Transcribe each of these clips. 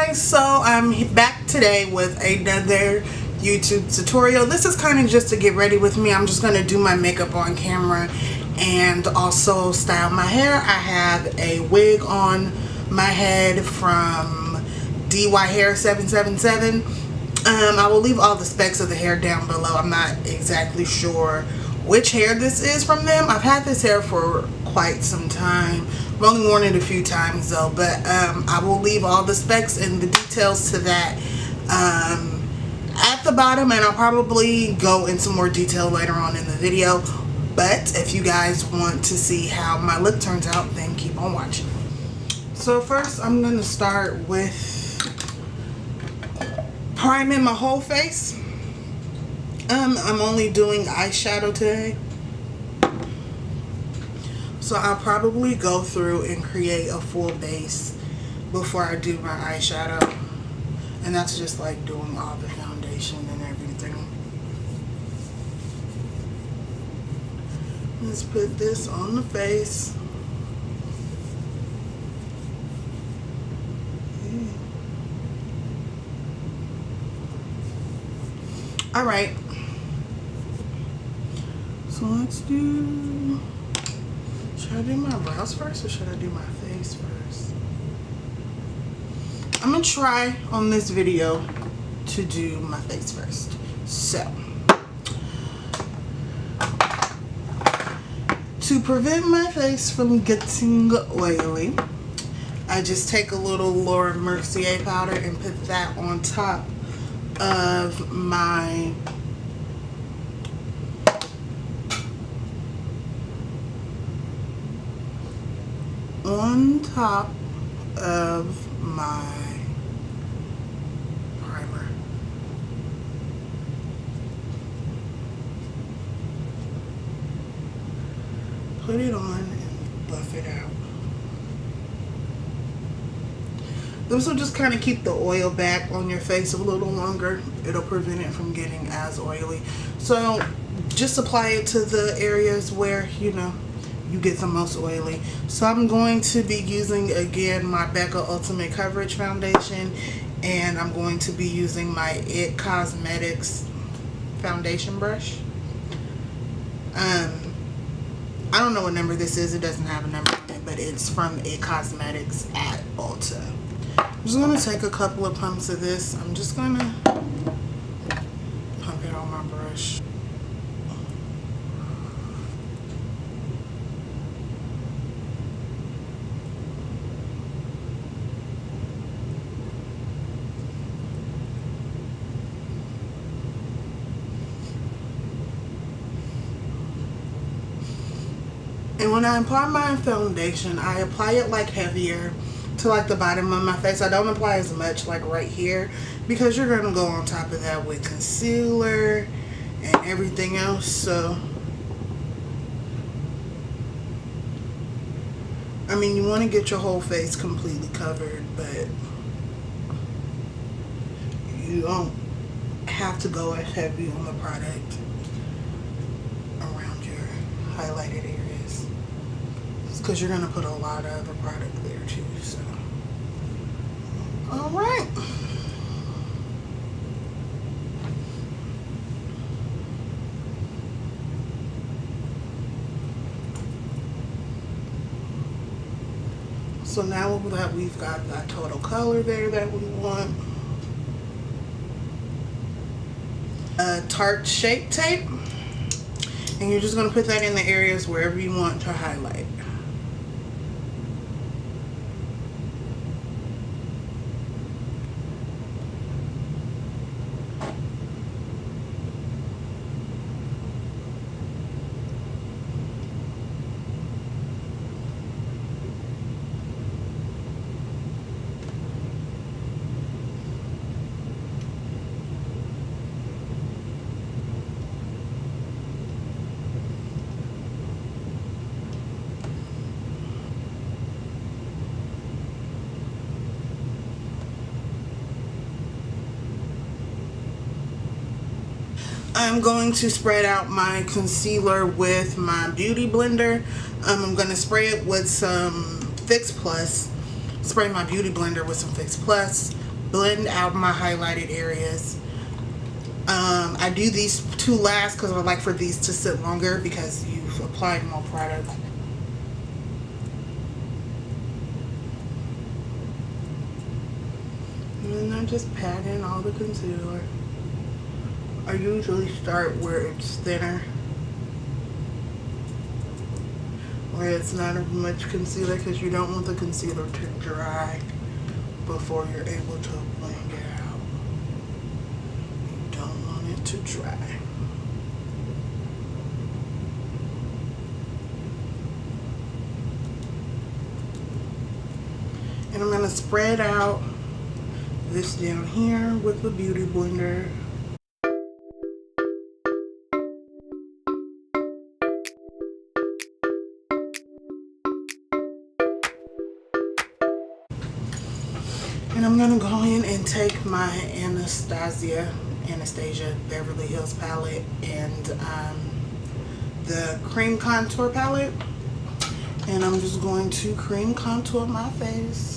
guys, so I'm back today with another YouTube tutorial. This is kind of just to get ready with me. I'm just going to do my makeup on camera and also style my hair. I have a wig on my head from DYHair777. I will leave all the specs of the hair down below. I'm not exactly sure which hair this is from them. I've had this hair for quite some time. I've only worn it a few times though, but I will leave all the specs and the details to that at the bottom, and I'll probably go into more detail later on in the video. But if you guys want to see how my look turns out, then keep on watching. So first I'm going to start with priming my whole face. I'm only doing eyeshadow today, so I'll probably go through and create a full base before I do my eyeshadow, and that's just like doing all the foundation and everything. Let's put this on the face. Alright, so let's do, should I do my brows first or should I do my face first? I'm going to try on this video to do my face first. So, to prevent my face from getting oily, I just take a little Laura Mercier powder and put that on top of my primer. Put it on and buff it out. This will just kind of keep the oil back on your face a little longer. It'll prevent it from getting as oily. So just apply it to the areas where, you know, you get the most oily. So I'm going to be using again my Becca Ultimate Coverage Foundation, and I'm going to be using my It Cosmetics foundation brush. I don't know what number this is. It doesn't have a number on it, but it's from It Cosmetics at Ulta. I'm just going to take a couple of pumps of this. I'm just going to pump it on my brush. And when I apply my foundation, I apply it like heavier to like the bottom of my face. I don't apply as much like right here, because you're going to go on top of that with concealer and everything else. So I mean, you want to get your whole face completely covered, but you don't have to go as heavy on the product around your highlighted areas, because you're going to put a lot of the product there too. So alright, so now that we've got that total color there that we want, a Tarte Shape Tape, and you're just going to put that in the areas wherever you want to highlight. I'm going to spread out my concealer with my beauty blender. I'm going to spray it with some Fix Plus. Spray my beauty blender with some Fix Plus. blend out my highlighted areas. I do these two last because I like for these to sit longer because you've applied more product. And then I just pat in all the concealer. I usually start where it's thinner, where it's not as much concealer, because you don't want the concealer to dry before you're able to blend it out. You don't want it to dry. And I'm going to spread out this down here with the Beauty Blender. And I'm going to go in and take my Anastasia Beverly Hills palette and the cream contour palette. And I'm just going to cream contour my face.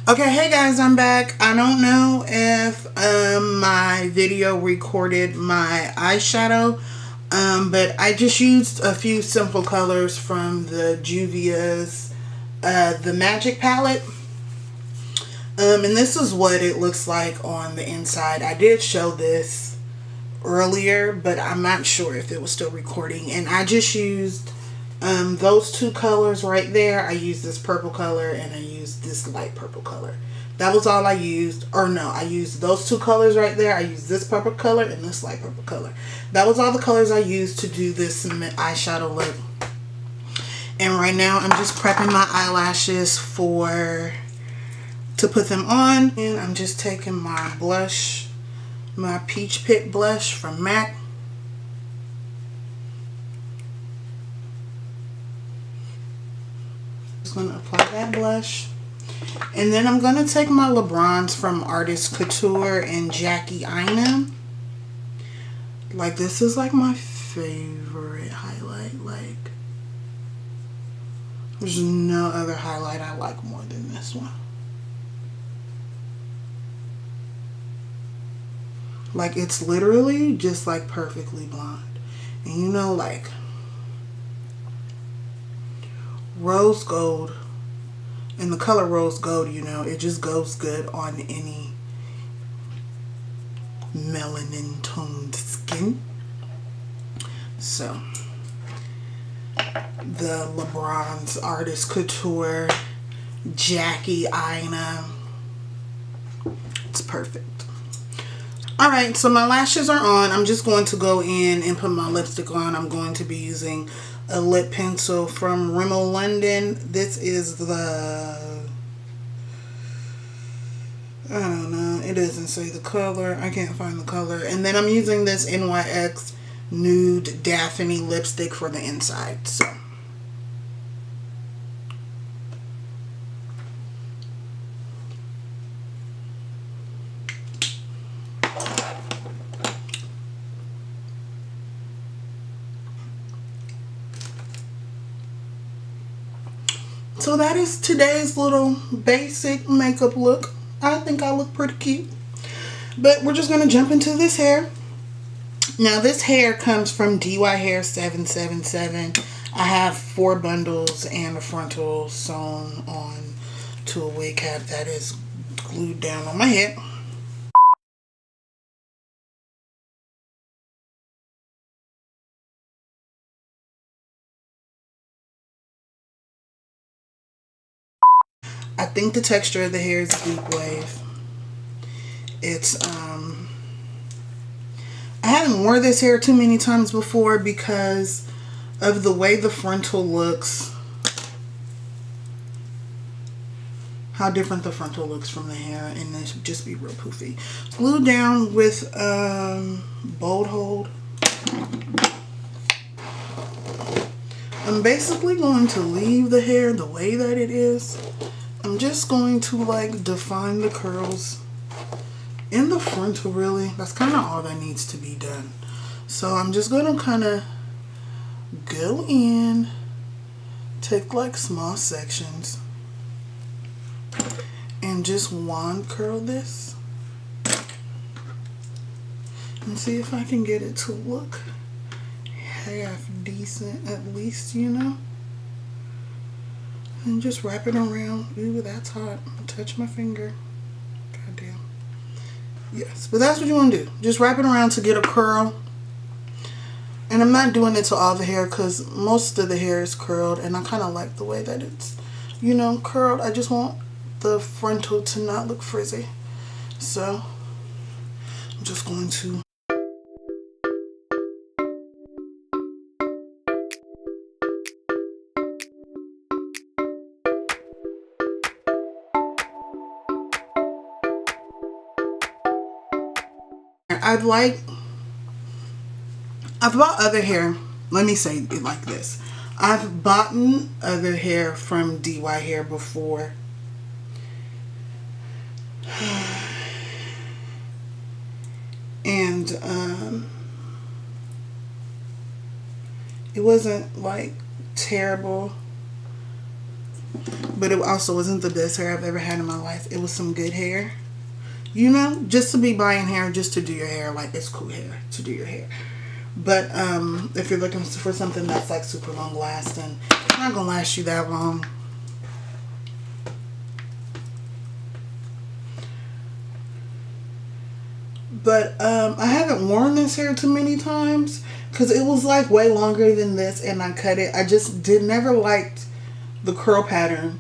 Okay, hey guys, I'm back. I don't know if my video recorded my eyeshadow, but I just used a few simple colors from the Juvia's the Magic palette. And this is what it looks like on the inside. I did show this earlier, but I'm not sure if it was still recording. And I just used those two colors right there. I used this purple color and I used this light purple color. That was all I used. Or no, I used those two colors right there. I used this purple color and this light purple color. That was all the colors I used to do this eyeshadow look. And right now I'm just prepping my eyelashes to put them on. And I'm just taking my blush, my Peach Pit blush from MAC. Just going to apply that blush. And then I'm going to take my LeBrons from Artist Couture and Jackie Aina. Like, this is like my favorite highlight. Like, there's no other highlight I like more than this one. Like, it's literally just like perfectly blonde. And you know, like, rose gold, and the color rose gold, you know, it just goes good on any melanin toned skin. So the LeBron's Artist Couture Jackie Aina, it's perfect. Alright, so my lashes are on. I'm just going to go in and put my lipstick on. I'm going to be using a lip pencil from Rimmel London. This is the, I don't know, it doesn't say the color. I can't find the color. And then I'm using this NYX Nude Daphne lipstick for the inside. So that is today's little basic makeup look. I think I look pretty cute. But we're just going to jump into this hair. Now this hair comes from DYHair777. I have 4 bundles and a frontal sewn on to a wig cap that is glued down on my head. I think the texture of the hair is deep wave. It's I I haven't worn this hair too many times before because of the way the frontal looks. How different the frontal looks from the hair, and this would just be real poofy. Glue down with Bold Hold. I'm basically going to leave the hair the way that it is. I'm just going to like define the curls in the frontal, really. That's kind of all that needs to be done. So I'm just going to kind of go in, take like small sections, and just wand curl this and see if I can get it to look half decent at least, you know. And just wrap it around. Ooh, that's hot. Touch my finger. Goddamn. Yes, but that's what you want to do. Just wrap it around to get a curl. And I'm not doing it to all the hair because most of the hair is curled, and I kind of like the way that it's, you know, curled. I just want the frontal to not look frizzy. So I'm just going to I've bought other hair. Let me say it like this. I've bought other hair from DYHair before. And it wasn't like terrible, but it also wasn't the best hair I've ever had in my life. It was some good hair. You know, just to be buying hair just to do your hair, like it's cool hair to do your hair. But if you're looking for something that's like super long lasting, it's not gonna last you that long. But I haven't worn this hair too many times because it was like way longer than this, and I cut it. I just never liked the curl pattern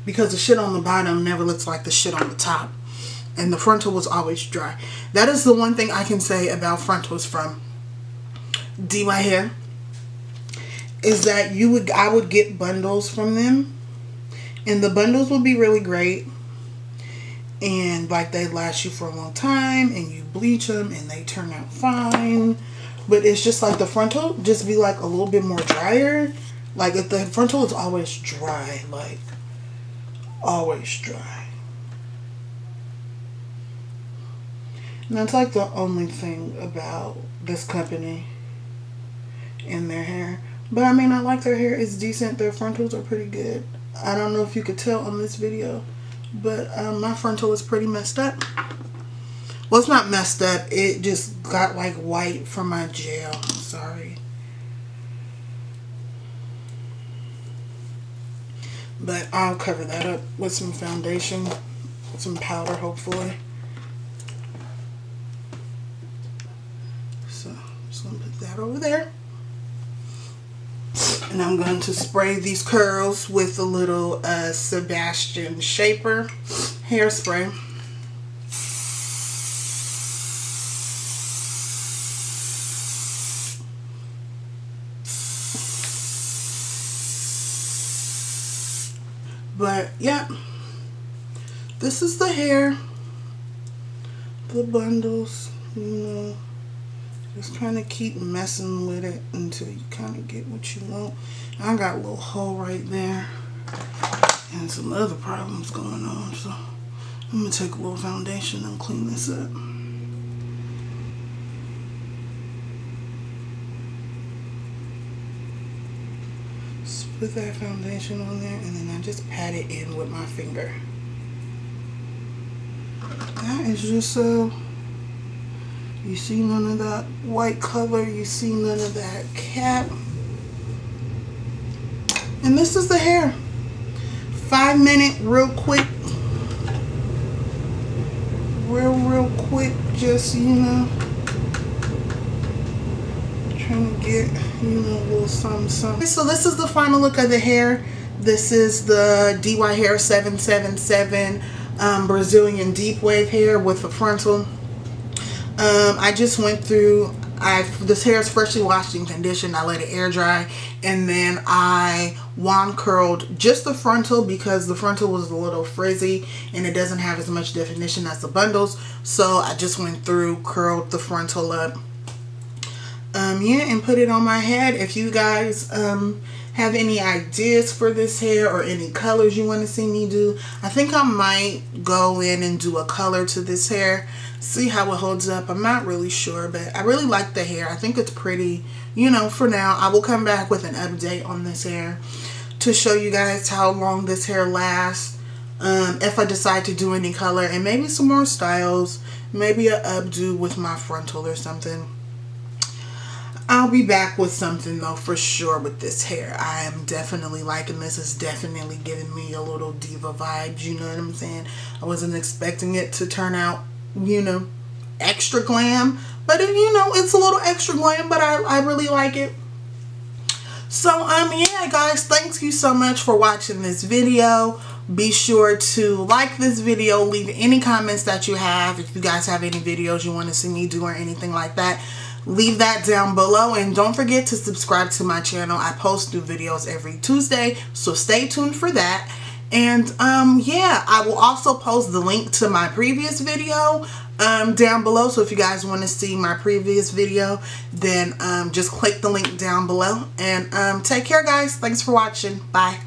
because the shit on the bottom never looks like the shit on the top, and the frontal was always dry. That is the one thing I can say about frontals from DYHair, is that I would get bundles from them, and the bundles would be really great, and like they last you for a long time, and you bleach them and they turn out fine. But it's just like the frontal just be like a little bit more drier. Like if the frontal is always dry, like always dry. And that's like the only thing about this company and their hair. But I mean, I like their hair. It's decent. Their frontals are pretty good. I don't know if you could tell on this video, but my frontal is pretty messed up. Well, it's not messed up. It just got like white from my gel. Sorry. But I'll cover that up with some foundation, with some powder, hopefully. So I'm just going to put that over there. And I'm going to spray these curls with a little Sebastian Shaper hairspray. But yeah, this is the hair, the bundles, you know. Just kind of keep messing with it until you kind of get what you want. I got a little hole right there and some other problems going on, so I'm going to take a little foundation and clean this up. Just put that foundation on there, and then I just pat it in with my finger. That is just so you see none of that white color, you see none of that cap. And this is the hair. 5 minute, real quick. Real quick, just, you know, trying to get, you know, a little something. Okay, so this is the final look of the hair. This is the DYHair777 Brazilian deep wave hair with a frontal. I just went through, this hair is freshly washed and conditioned. I let it air dry, and then I wand curled just the frontal because the frontal was a little frizzy and it doesn't have as much definition as the bundles. So I just went through, curled the frontal up. Yeah, and put it on my head. If you guys have any ideas for this hair or any colors you want to see me do, I think I might go in and do a color to this hair, see how it holds up. I'm not really sure, but I really like the hair. I think it's pretty, you know. For now, I will come back with an update on this hair to show you guys how long this hair lasts, if I decide to do any color, and maybe some more styles, maybe a updo with my frontal or something. I'll be back with something though for sure with this hair. I am definitely liking this. It's definitely giving me a little diva vibes, you know what I'm saying? I wasn't expecting it to turn out, you know, extra glam, but you know, it's a little extra glam, but I really like it. So yeah guys, thank you so much for watching this video. Be sure to like this video, leave any comments that you have. If you guys have any videos you want to see me do or anything like that, leave that down below, and don't forget to subscribe to my channel. I post new videos every Tuesday, so stay tuned for that. And yeah, I will also post the link to my previous video down below, so if you guys want to see my previous video, then just click the link down below. And take care guys, thanks for watching, bye.